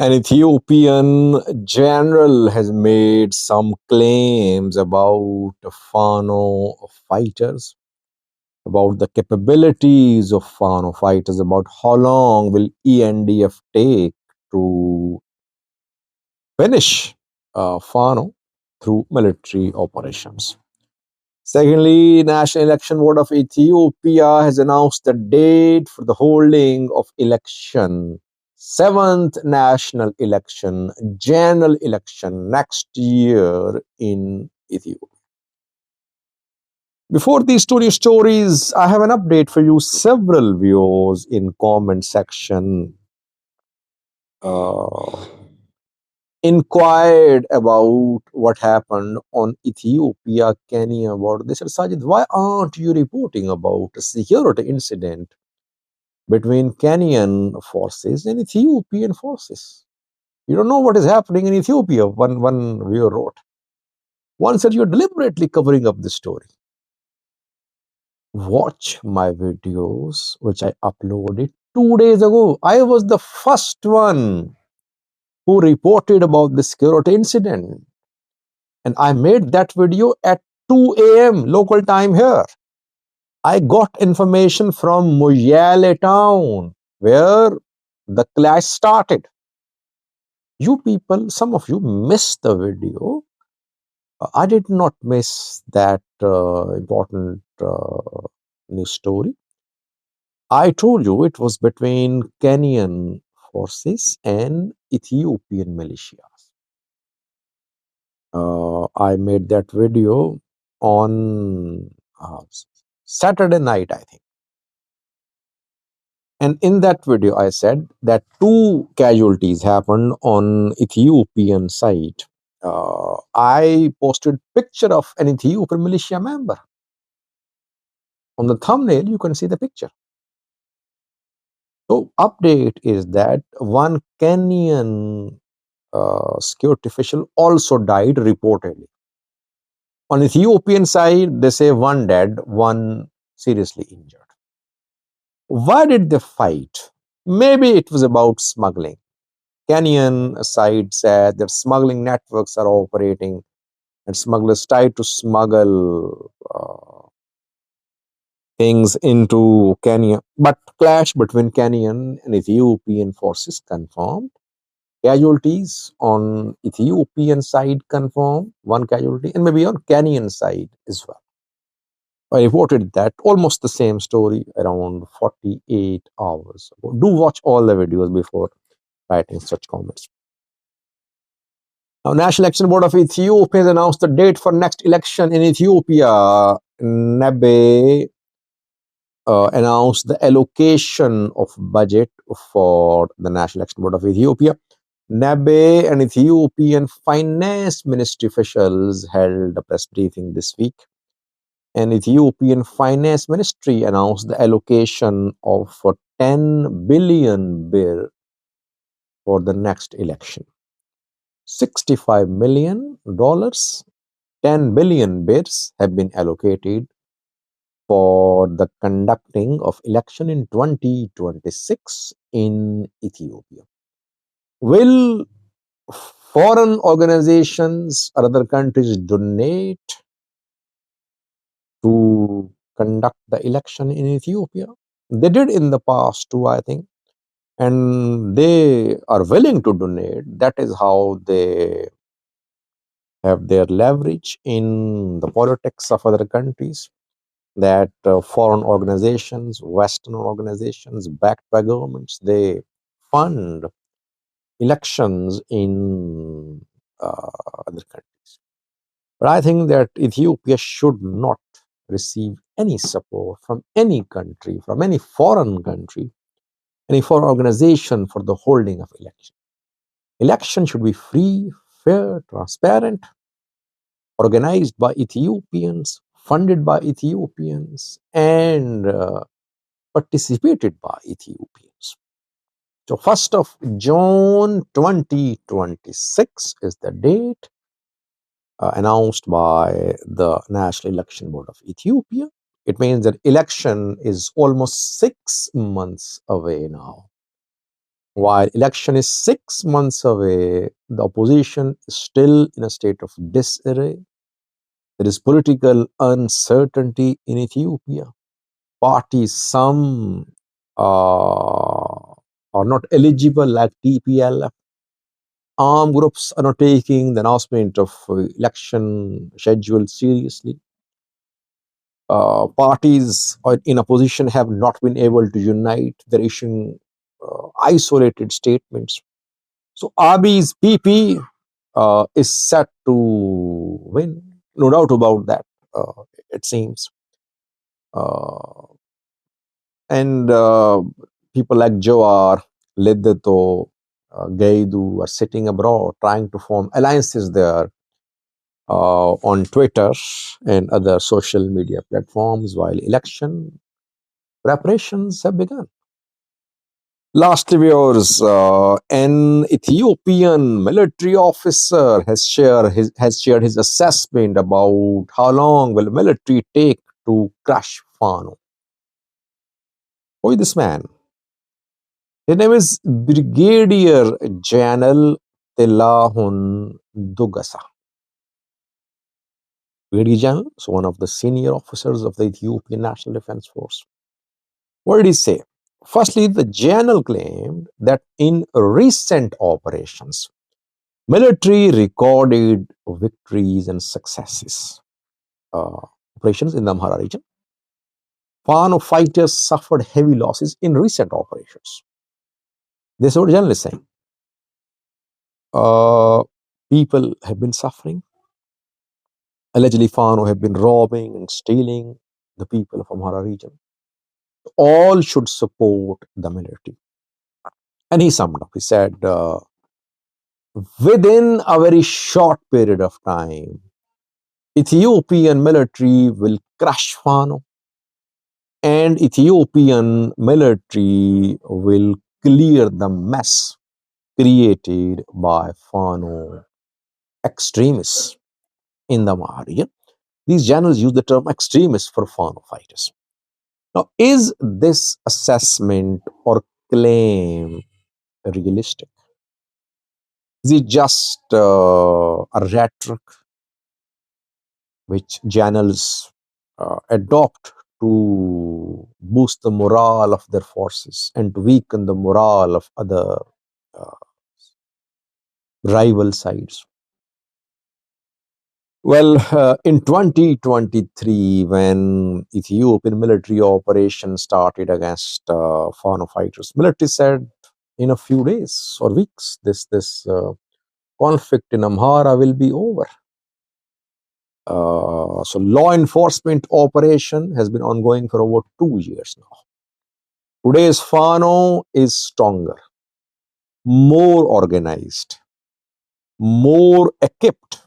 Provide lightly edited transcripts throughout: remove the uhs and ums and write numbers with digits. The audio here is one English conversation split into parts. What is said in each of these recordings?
An Ethiopian general has made some claims about Fano fighters, about the capabilities of Fano fighters, about how long will ENDF take to finish Fano through military operations. Secondly, National Election Board of Ethiopia has announced the date for the holding of election, seventh national election, general election next year in Ethiopia. Before these two news stories, I have an update for you. Several viewers in comment section uh, inquired about what happened on Ethiopia-Kenya border. They said, Sajid, why aren't you reporting about a security incident between Kenyan forces and Ethiopian forces? You don't know what is happening in Ethiopia, one viewer wrote. One said, you're deliberately covering up the story. Watch my videos, which I uploaded 2 days ago. I was the first one who reported about the security incident. And I made that video at 2 a.m. local time here. I got information from Moyale town where the clash started. You people, some of you missed the video. I did not miss that important news story. I told you it was between Kenyan forces and Ethiopian militia. I made that video on Saturday night, I think. And in that video, I said that two casualties happened on Ethiopian side. I posted picture of an Ethiopian militia member. On the thumbnail, you can see the picture. So update is that one Kenyan security official also died reportedly. On Ethiopian side, they say one dead, one seriously injured. Why did they fight? Maybe it was about smuggling. Kenyan side said that smuggling networks are operating and smugglers tried to smuggle things into Kenya. But clash between Kenyan and Ethiopian forces confirmed. Casualties on Ethiopian side confirmed, one casualty, and maybe on Kenyan side as well. I reported that almost the same story around 48 hours ago. Do watch all the videos before writing such comments. Now, National Election Board of Ethiopia has announced the date for next election in Ethiopia. NEBE announced the allocation of budget for the National Election Board of Ethiopia. NEBE and Ethiopian finance ministry officials held a press briefing this week. And Ethiopian finance ministry announced the allocation of 10 billion birr for the next election. $65 million, 10 billion birrs have been allocated for the conducting of election in 2026 in Ethiopia. Will foreign organizations or other countries donate to conduct the election in Ethiopia? They did in the past too, I think. And they are willing to donate. That is how they have their leverage in the politics of other countries, that foreign organizations, Western organizations backed by governments, they fund elections in other countries. But I think that Ethiopia should not receive any support from any country, from any foreign country, any foreign organization for the holding of election. Election should be free, fair, transparent, organized by Ethiopians, funded by Ethiopians, and participated by Ethiopians. So 1st of June 2026 is the date announced by the National Election Board of Ethiopia. It means that election is almost 6 months away now. While election is 6 months away, the opposition is still in a state of disarray. There is political uncertainty in Ethiopia. Parties, some are not eligible, like TPLF. Armed groups are not taking the announcement of election schedule seriously. Parties in opposition have not been able to unite. They're issuing isolated statements. So Abiy's PP is set to win, no doubt about that. It seems, uh, and people like Jawar, Ledeto, Gaidu are sitting abroad trying to form alliances there on Twitter and other social media platforms while election preparations have begun. Lastly, viewers, an Ethiopian military officer has shared his assessment about how long will military take to crush Fano. Who is this man? His name is Brigadier General Telahun Dugasa. Brigadier General, so one of the senior officers of the Ethiopian National Defense Force. What did he say? Firstly, the general claimed that in recent operations, military recorded victories and successes. Operations in the Amhara region. Fano fighters suffered heavy losses in recent operations. This is what the general is saying. People have been suffering. Allegedly, Fano have been robbing and stealing the people of Amhara region. All should support the military. And he summed up. He said, within a very short period of time, Ethiopian military will crush Fano, and Ethiopian military will clear the mess created by Fano extremists in the Amhara region. These journals use the term extremists for Fano fighters. Now, is this assessment or claim realistic? Is it just a rhetoric which channels adopt to boost the morale of their forces and to weaken the morale of other uh, rival sides? Well, in 2023, when Ethiopian military operation started against Fano fighters, military said in a few days or weeks, this conflict in Amhara will be over. So law enforcement operation has been ongoing for over 2 years now. Today's Fano is stronger, more organized, more equipped,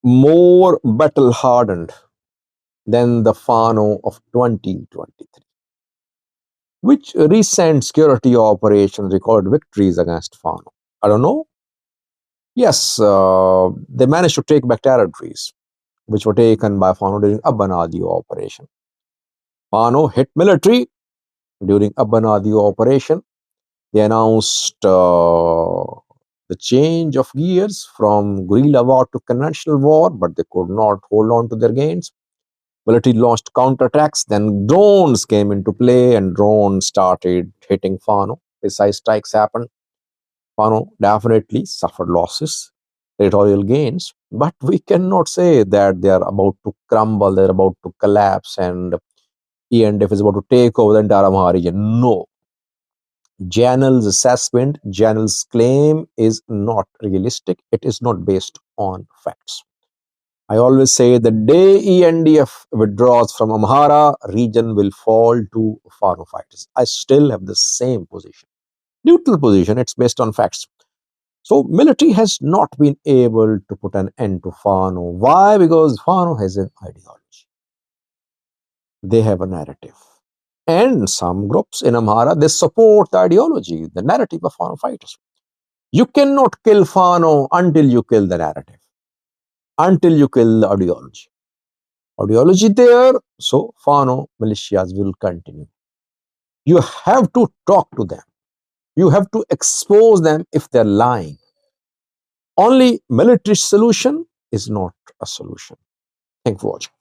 more battle hardened than the Fano of 2023. Which recent security operations recorded victories against Fano? I don't know. Yes, they managed to take back territories which were taken by Fano during Abanadio operation. Fano hit military during Abanadio operation. They announced the change of gears from guerrilla war to conventional war, but they could not hold on to their gains. Military launched counterattacks, then drones came into play and drones started hitting Fano. Precise strikes happened. Fano definitely suffered losses, territorial gains, but we cannot say that they are about to crumble, they're about to collapse, and ENDF is about to take over the entire Amhara region. No. Janel's assessment, Janel's claim is not realistic. It is not based on facts. I always say the day ENDF withdraws from Amhara, region will fall to Fano fighters. I still have the same position. Neutral position, it's based on facts. So military has not been able to put an end to Fano. Why? Because Fano has an ideology. They have a narrative. And some groups in Amhara, they support the ideology, the narrative of Fano fighters. You cannot kill Fano until you kill the narrative, until you kill the ideology. Ideology there, so Fano militias will continue. You have to talk to them. You have to expose them if they're lying. Only military solution is not a solution. Thank you for watching.